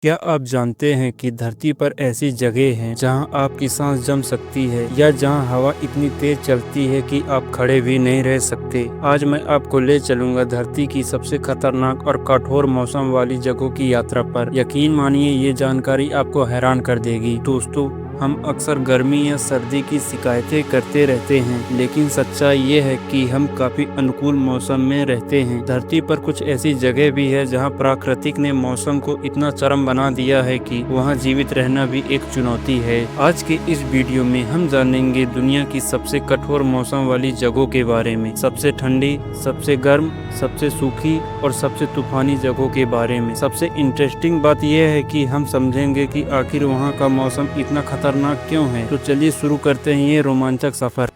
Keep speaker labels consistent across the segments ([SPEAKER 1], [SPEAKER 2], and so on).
[SPEAKER 1] क्या आप जानते हैं कि धरती पर ऐसी जगह हैं जहां आपकी सांस जम सकती है या जहां हवा इतनी तेज चलती है कि आप खड़े भी नहीं रह सकते। आज मैं आपको ले चलूंगा धरती की सबसे खतरनाक और कठोर मौसम वाली जगहों की यात्रा पर। यकीन मानिए ये जानकारी आपको हैरान कर देगी। दोस्तों, हम अक्सर गर्मी या सर्दी की शिकायतें करते रहते हैं, लेकिन सच्चाई ये है कि हम काफी अनुकूल मौसम में रहते हैं। धरती पर कुछ ऐसी जगह भी है जहां प्राकृतिक ने मौसम को इतना चरम बना दिया है कि वहां जीवित रहना भी एक चुनौती है। आज के इस वीडियो में हम जानेंगे दुनिया की सबसे कठोर मौसम वाली जगहों के बारे में, सबसे ठंडी, सबसे गर्म, सबसे सूखी और सबसे तूफानी जगहों के बारे में। सबसे इंटरेस्टिंग बात यह है कि हम समझेंगे कि आखिर वहाँ का मौसम इतना खतरनाक क्यों है। तो चलिए शुरू करते हैं ये रोमांचक सफर।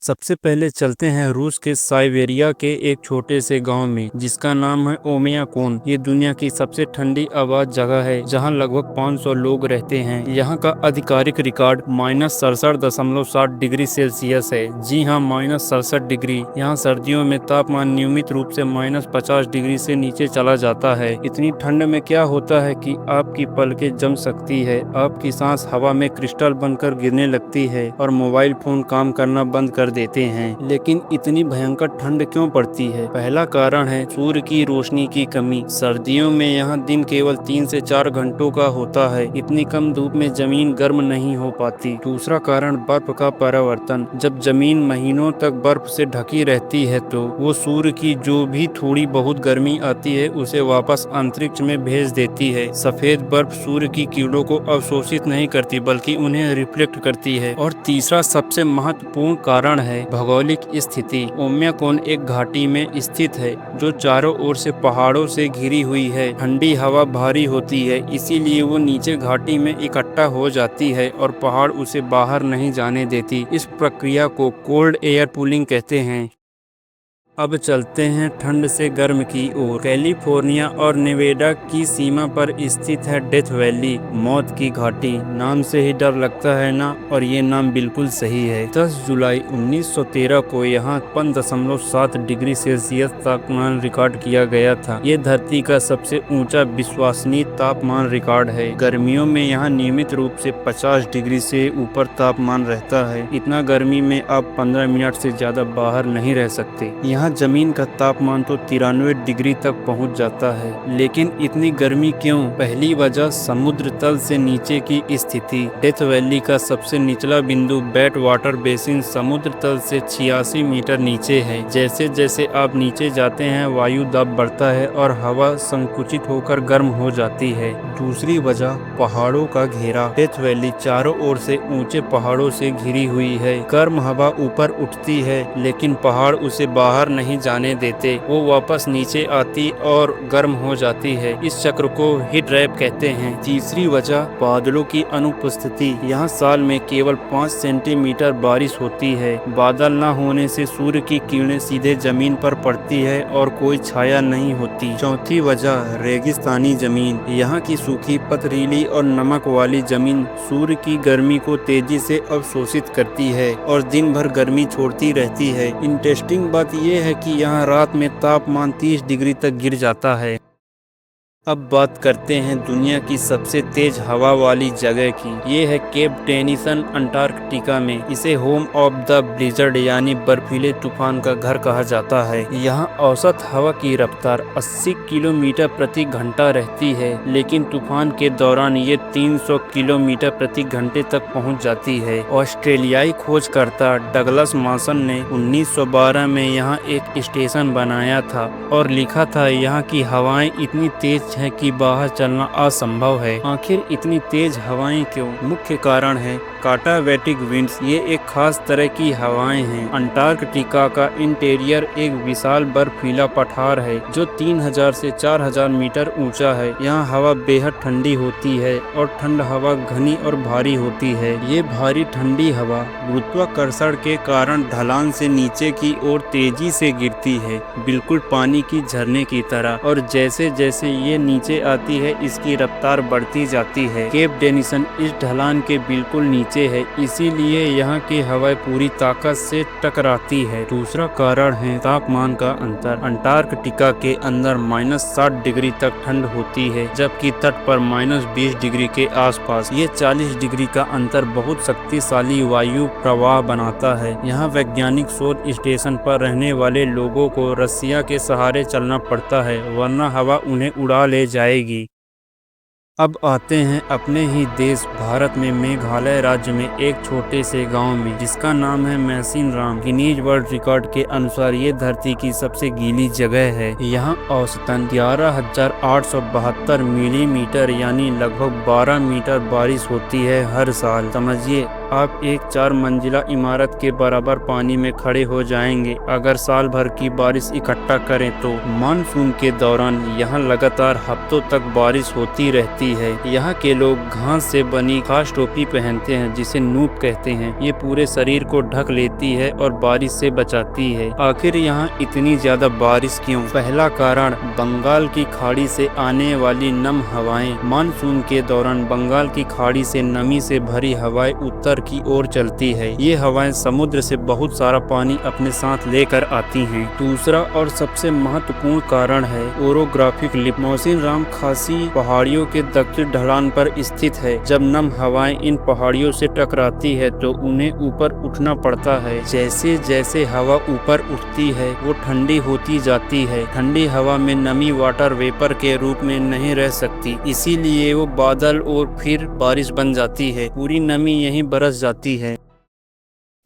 [SPEAKER 1] सबसे पहले चलते हैं रूस के साइबेरिया के एक छोटे से गांव में जिसका नाम है ओमियाकोन। ये दुनिया की सबसे ठंडी आबाद जगह है जहां लगभग 500 लोग रहते हैं। यहां का आधिकारिक रिकॉर्ड -67.7 डिग्री सेल्सियस है। जी हां, -67 डिग्री। यहां सर्दियों में तापमान नियमित रूप से -50 डिग्री से नीचे चला जाता है। इतनी ठंड में क्या होता है कि आपकी पलकें जम सकती है, आपकी सांस हवा में क्रिस्टल बनकर गिरने लगती है और मोबाइल फोन काम करना बंद कर देते हैं। लेकिन इतनी भयंकर ठंड क्यों पड़ती है? पहला कारण है सूर्य की रोशनी की कमी। सर्दियों में यहाँ दिन केवल 3 से 4 घंटों का होता है। इतनी कम धूप में जमीन गर्म नहीं हो पाती। दूसरा कारण बर्फ का परावर्तन। जब जमीन महीनों तक बर्फ से ढकी रहती है तो वो सूर्य की जो भी थोड़ी बहुत गर्मी आती है उसे वापस अंतरिक्ष में भेज देती है। सफेद बर्फ सूर्य की किरणों को अवशोषित नहीं करती बल्कि उन्हें रिफ्लेक्ट करती है। और तीसरा सबसे महत्वपूर्ण कारण है भौगोलिक स्थिति। ओमियाकोन एक घाटी में स्थित है जो चारों ओर से पहाड़ों से घिरी हुई है। ठंडी हवा भारी होती है, इसीलिए वो नीचे घाटी में इकट्ठा हो जाती है और पहाड़ उसे बाहर नहीं जाने देती। इस प्रक्रिया को कोल्ड एयर कूलिंग कहते हैं। अब चलते हैं ठंड से गर्म की ओर। कैलिफोर्निया और नेवाडा की सीमा पर स्थित है डेथ वैली, मौत की घाटी। नाम से ही डर लगता है ना? और ये नाम बिल्कुल सही है। 10 जुलाई 1913 को यहाँ 5.7 डिग्री सेल्सियस तापमान रिकॉर्ड किया गया था। ये धरती का सबसे ऊंचा विश्वसनीय तापमान रिकॉर्ड है। गर्मियों में यहाँ नियमित रूप से 50 डिग्री से ऊपर तापमान रहता है। इतना गर्मी में आप 15 मिनट से ज्यादा बाहर नहीं रह सकते। यहाँ जमीन का तापमान तो 93 डिग्री तक पहुंच जाता है। लेकिन इतनी गर्मी क्यों? पहली वजह समुद्र तल से नीचे की स्थिति। डेथ वैली का सबसे निचला बिंदु बैट वाटर बेसिन समुद्र तल से 86 मीटर नीचे है। जैसे जैसे आप नीचे जाते हैं वायु दाब बढ़ता है और हवा संकुचित होकर गर्म हो जाती है। दूसरी वजह पहाड़ों का घेरा। डेथ वैली चारों ओर से ऊंचे पहाड़ों से घिरी हुई है। गर्म हवा ऊपर उठती है लेकिन पहाड़ उसे बाहर नहीं जाने देते। वो वापस नीचे आती और गर्म हो जाती है। इस चक्र को हीट रैप कहते हैं। तीसरी वजह बादलों की अनुपस्थिति। यहाँ साल में केवल 5 सेंटीमीटर बारिश होती है। बादल न होने से सूर्य की किरणें सीधे जमीन पर पड़ती है और कोई छाया नहीं होती। चौथी वजह रेगिस्तानी जमीन। यहाँ की सूखी, पथरीली और नमक वाली जमीन सूर्य की गर्मी को तेजी से अवशोषित करती है और दिन भर गर्मी छोड़ती रहती है। इंटरेस्टिंग बात यह है कि यहाँ रात में तापमान 30 डिग्री तक गिर जाता है। अब बात करते हैं दुनिया की सबसे तेज हवा वाली जगह की। ये है केप टेनिसन अंटार्कटिका में। इसे होम ऑफ द ब्लिजर्ड यानी बर्फीले तूफान का घर कहा जाता है। यहाँ औसत हवा की रफ्तार 80 किलोमीटर प्रति घंटा रहती है, लेकिन तूफान के दौरान ये 300 किलोमीटर प्रति घंटे तक पहुँच जाती है। ऑस्ट्रेलियाई खोजकर्ता डगलस मॉसन ने 1912 में यहाँ एक स्टेशन बनाया था और लिखा था यहाँ की हवाएं इतनी तेज है कि बाहर चलना असंभव है। आखिर इतनी तेज हवाएं क्यों? मुख्य कारण है काटावेटिक विंड्स। ये एक खास तरह की हवाएं हैं। अंटार्कटिका का इंटीरियर एक विशाल बर्फीला पठार है जो 3000 से 4000 मीटर ऊंचा है। यहाँ हवा बेहद ठंडी होती है और ठंड हवा घनी और भारी होती है। ये भारी ठंडी हवा गुरुत्वाकर्षण के कारण ढलान से नीचे की ओर तेजी से गिरती है, बिल्कुल पानी की झरने की तरह। और जैसे जैसे ये नीचे आती है इसकी रफ्तार बढ़ती जाती है। केप डेनिसन इस ढलान के बिल्कुल नीचे है, इसीलिए यहाँ की हवाएं पूरी ताकत से टकराती है। दूसरा कारण है तापमान का अंतर। अंटार्कटिका के अंदर -60 डिग्री तक ठंड होती है, जबकि तट पर -20 डिग्री के आसपास। ये 40 डिग्री का अंतर बहुत शक्तिशाली वायु प्रवाह बनाता है। यहाँ वैज्ञानिक शोध स्टेशन पर रहने वाले लोगों को रस्सियाँ के सहारे चलना पड़ता है, वरना हवा उन्हें उड़ा ले जाएगी। अब आते हैं अपने ही देश भारत में मेघालय राज्य में एक छोटे से गांव में, जिसका नाम है मैसिनराम। गिनीज वर्ल्ड रिकॉर्ड के अनुसार ये धरती की सबसे गीली जगह है। यहाँ औसतन 11,872 मिलीमीटर यानी लगभग 12 मीटर बारिश होती है हर साल। समझिए, आप एक 4 मंजिला इमारत के बराबर पानी में खड़े हो जाएंगे अगर साल भर की बारिश इकट्ठा करें तो। मानसून के दौरान यहाँ लगातार हफ्तों तक बारिश होती रहती है। यहाँ के लोग घास से बनी खास टोपी पहनते हैं जिसे नूप कहते हैं। ये पूरे शरीर को ढक लेती है और बारिश से बचाती है। आखिर यहाँ इतनी ज्यादा बारिश क्यों? पहला कारण बंगाल की खाड़ी से आने वाली नम हवाएं। मानसून के दौरान बंगाल की खाड़ी से नमी से भरी हवाएं उत्तर की ओर चलती है। ये हवाएं समुद्र से बहुत सारा पानी अपने साथ लेकर आती हैं। दूसरा और सबसे महत्वपूर्ण कारण है ओरोग्राफिक लिफ्ट। मैसिनराम खासी पहाड़ियों के दक्षिण ढलान पर स्थित है। जब नम हवाएं इन पहाड़ियों से टकराती है तो उन्हें ऊपर उठना पड़ता है। जैसे जैसे हवा ऊपर उठती है वो ठंडी होती जाती है। ठंडी हवा में नमी वाटर वेपर के रूप में नहीं रह सकती, इसीलिए वो बादल और फिर बारिश बन जाती है। पूरी नमी यहीं बरस जाती है।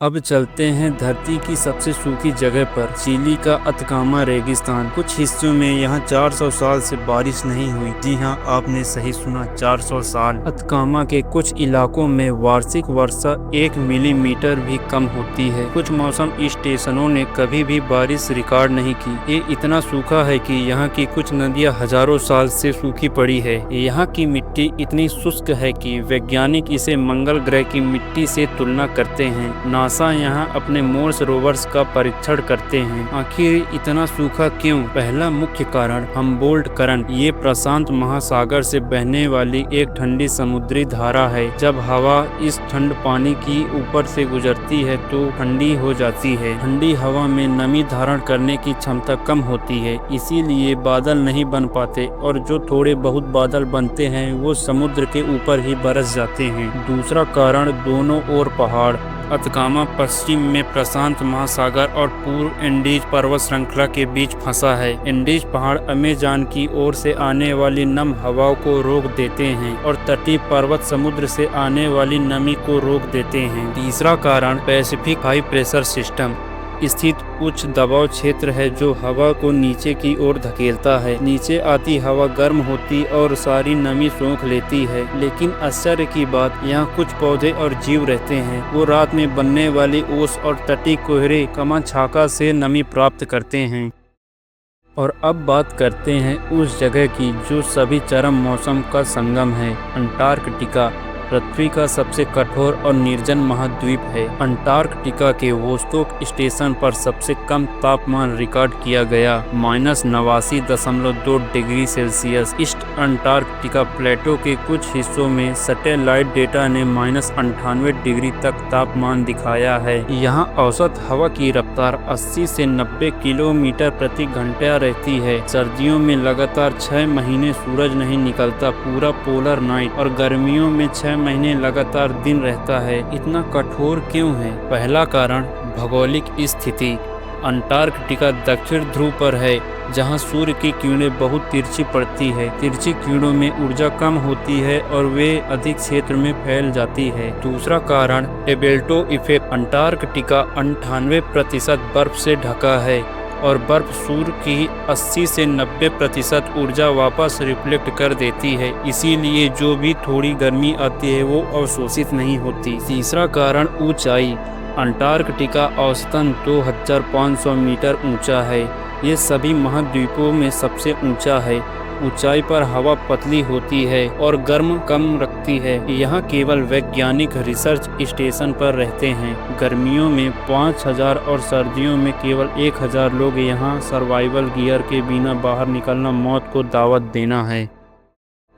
[SPEAKER 1] अब चलते हैं धरती की सबसे सूखी जगह पर, चिली का अतकामा रेगिस्तान। कुछ हिस्सों में यहाँ 400 साल से बारिश नहीं हुई। जी हाँ, आपने सही सुना, 400 साल। अतकामा के कुछ इलाकों में वार्षिक वर्षा 1 मिलीमीटर भी कम होती है। कुछ मौसम स्टेशनों ने कभी भी बारिश रिकॉर्ड नहीं की। ये इतना सूखा है कि यहाँ की कुछ नदियाँ हजारों साल से सूखी पड़ी है। यहाँ की मिट्टी इतनी शुष्क है कि वैज्ञानिक इसे मंगल ग्रह की मिट्टी से तुलना करते हैं। नासा यहाँ अपने मोर्स रोवर्स का परीक्षण करते हैं। आखिर इतना सूखा क्यों? पहला मुख्य कारण हम्बोल्ट करंट। ये प्रशांत महासागर से बहने वाली एक ठंडी समुद्री धारा है। जब हवा इस ठंड पानी की ऊपर से गुजरती है तो ठंडी हो जाती है। ठंडी हवा में नमी धारण करने की क्षमता कम होती है, इसीलिए बादल नहीं बन पाते और जो थोड़े बहुत बादल बनते हैं वो समुद्र के ऊपर ही बरस जाते हैं। दूसरा कारण दोनों ओर पहाड़। अतकामा पश्चिम में प्रशांत महासागर और पूर्व एंडीज पर्वत श्रृंखला के बीच फंसा है। एंडीज पहाड़ अमेज़न की ओर से आने वाली नम हवाओं को रोक देते हैं और तटीय पर्वत समुद्र से आने वाली नमी को रोक देते हैं। तीसरा कारण पैसिफिक हाई प्रेशर सिस्टम स्थित उच्च दबाव क्षेत्र है जो हवा को नीचे की ओर धकेलता है। नीचे आती हवा गर्म होती और सारी नमी सोख लेती है। लेकिन आश्चर्य की बात, यहाँ कुछ पौधे और जीव रहते हैं। वो रात में बनने वाली ओस और तटीय कोहरे कमा छाका से नमी प्राप्त करते हैं। और अब बात करते हैं उस जगह की जो सभी चरम मौसम का संगम है, अंटार्कटिका। पृथ्वी का सबसे कठोर और निर्जन महाद्वीप है। अंटार्कटिका के वोस्टोक स्टेशन पर सबसे कम तापमान रिकॉर्ड किया गया, -89.2 डिग्री सेल्सियस। ईस्ट अंटार्कटिका प्लेटो के कुछ हिस्सों में सैटेलाइट डेटा ने -98 डिग्री तक तापमान दिखाया है। यहाँ औसत हवा की रफ्तार 80 से 90 किलोमीटर प्रति घंटा रहती है। सर्दियों में लगातार 6 महीने सूरज नहीं निकलता, पूरा पोलर नाइट, और गर्मियों में 6 महीने लगातार दिन रहता है। इतना कठोर क्यों है? पहला कारण भौगोलिक स्थिति। अंटार्कटिका दक्षिण ध्रुव पर है, जहां सूर्य की किरणें बहुत तिरछी पड़ती है। तिरछी किरणों में ऊर्जा कम होती है और वे अधिक क्षेत्र में फैल जाती है। दूसरा कारण टेबल्टो इफेक्ट। अंटार्कटिका 98% बर्फ से ढका है और बर्फ सूर्य की 80 से 90% ऊर्जा वापस रिफ्लेक्ट कर देती है, इसीलिए जो भी थोड़ी गर्मी आती है वो अवशोषित नहीं होती। तीसरा कारण ऊंचाई। अंटार्कटिका औसतन 2500 मीटर ऊंचा है। ये सभी महाद्वीपों में सबसे ऊंचा है। ऊंचाई पर हवा पतली होती है और गर्म कम रखती है। यहाँ केवल वैज्ञानिक रिसर्च स्टेशन पर रहते हैं। गर्मियों में 5000 और सर्दियों में केवल 1000 लोग यहाँ सर्वाइवल गियर के बिना बाहर निकलना मौत को दावत देना है।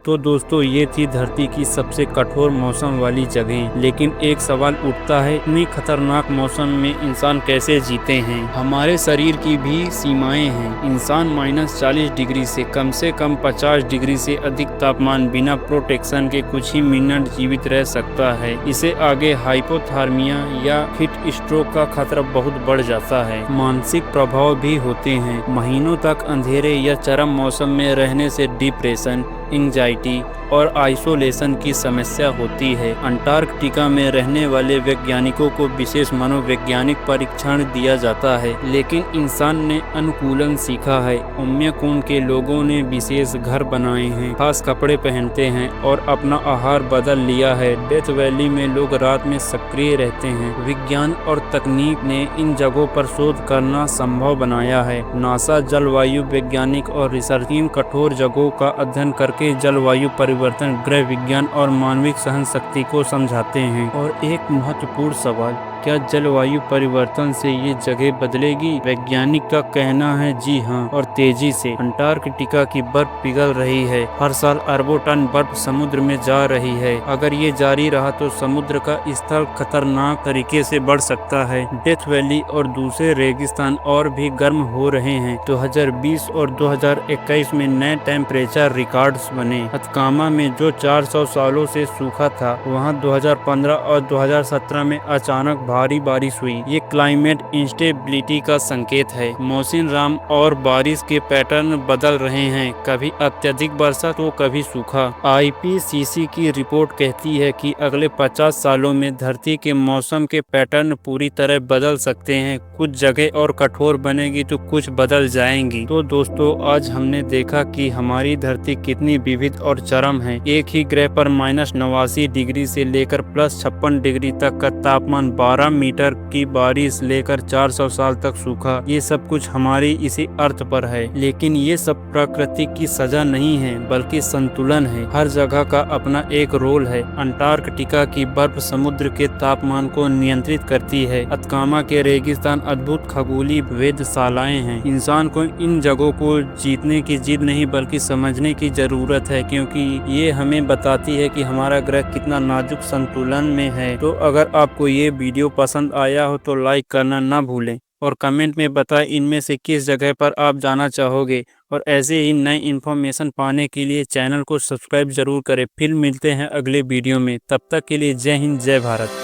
[SPEAKER 1] तो दोस्तों, ये थी धरती की सबसे कठोर मौसम वाली जगह। लेकिन एक सवाल उठता है, इतनी खतरनाक मौसम में इंसान कैसे जीते हैं? हमारे शरीर की भी सीमाएं हैं। इंसान -40 डिग्री से कम 50 डिग्री से अधिक तापमान बिना प्रोटेक्शन के कुछ ही मिनट जीवित रह सकता है। इसे आगे हाइपोथर्मिया या हीट स्ट्रोक का खतरा बहुत बढ़ जाता है। मानसिक प्रभाव भी होते हैं। महीनों तक अंधेरे या चरम मौसम में रहने से डिप्रेशन, एंजाइटी और आइसोलेशन की समस्या होती है। अंटार्कटिका में रहने वाले वैज्ञानिकों को विशेष मनोवैज्ञानिक परीक्षण दिया जाता है, लेकिन इंसान ने अनुकूलन सीखा है। उम्यकून के लोगों ने विशेष घर बनाए हैं, खास कपड़े पहनते हैं और अपना आहार बदल लिया है। डेथ वैली में लोग रात में सक्रिय रहते हैं। विज्ञान और तकनीक ने इन जगहों पर शोध करना संभव बनाया है। नासा जलवायु वैज्ञानिक और रिसर्च टीम कठोर जगहों का अध्ययन करके जलवायु परिवर्तन, ग्रह विज्ञान और मानविक सहन शक्ति को समझाते हैं। और एक महत्वपूर्ण सवाल, क्या जलवायु परिवर्तन से ये जगह बदलेगी? वैज्ञानिक का कहना है जी हाँ, और तेजी से। अंटार्कटिका की बर्फ पिघल रही है। हर साल अरबों टन बर्फ समुद्र में जा रही है। अगर ये जारी रहा तो समुद्र का स्तर खतरनाक तरीके से बढ़ सकता है। डेथ वैली और दूसरे रेगिस्तान और भी गर्म हो रहे हैं। 2020 और 2021 में नए टेम्परेचर रिकॉर्ड्स बने। अतकामा में जो 400 सालों से सूखा था, वहाँ 2015 और 2017 में अचानक भारी बारिश हुई। ये क्लाइमेट इंस्टेबिलिटी का संकेत है। मौसम राम और बारिश के पैटर्न बदल रहे हैं, कभी अत्यधिक वर्षा तो कभी सूखा। IPCC की रिपोर्ट कहती है कि अगले 50 सालों में धरती के मौसम के पैटर्न पूरी तरह बदल सकते हैं। कुछ जगह और कठोर बनेगी तो कुछ बदल जाएंगी। तो दोस्तों, आज हमने देखा कि हमारी धरती कितनी विविध और चरम है। एक ही ग्रह पर -89 डिग्री से लेकर +56 डिग्री तक का तापमान, 12 मीटर की बारिश लेकर 400 साल तक सूखा, ये सब कुछ हमारी इसी अर्थ पर है। लेकिन ये सब प्रकृति की सजा नहीं है, बल्कि संतुलन है। हर जगह का अपना एक रोल है। अंटार्कटिका की बर्फ समुद्र के तापमान को नियंत्रित करती है। अतकामा के रेगिस्तान अद्भुत खगोलीय वेधशालाएं हैं। इंसान को इन जगहों को जीतने की जिद नहीं, बल्कि समझने की जरूरत है, क्योंकि ये हमें बताती है कि हमारा ग्रह कितना नाजुक संतुलन में है। तो अगर आपको ये वीडियो पसंद आया हो तो लाइक करना ना भूलें और कमेंट में बताएं इनमें से किस जगह पर आप जाना चाहोगे। और ऐसे ही नई इन्फॉर्मेशन पाने के लिए चैनल को सब्सक्राइब जरूर करें। फिर मिलते हैं अगले वीडियो में। तब तक के लिए जय हिंद, जय भारत।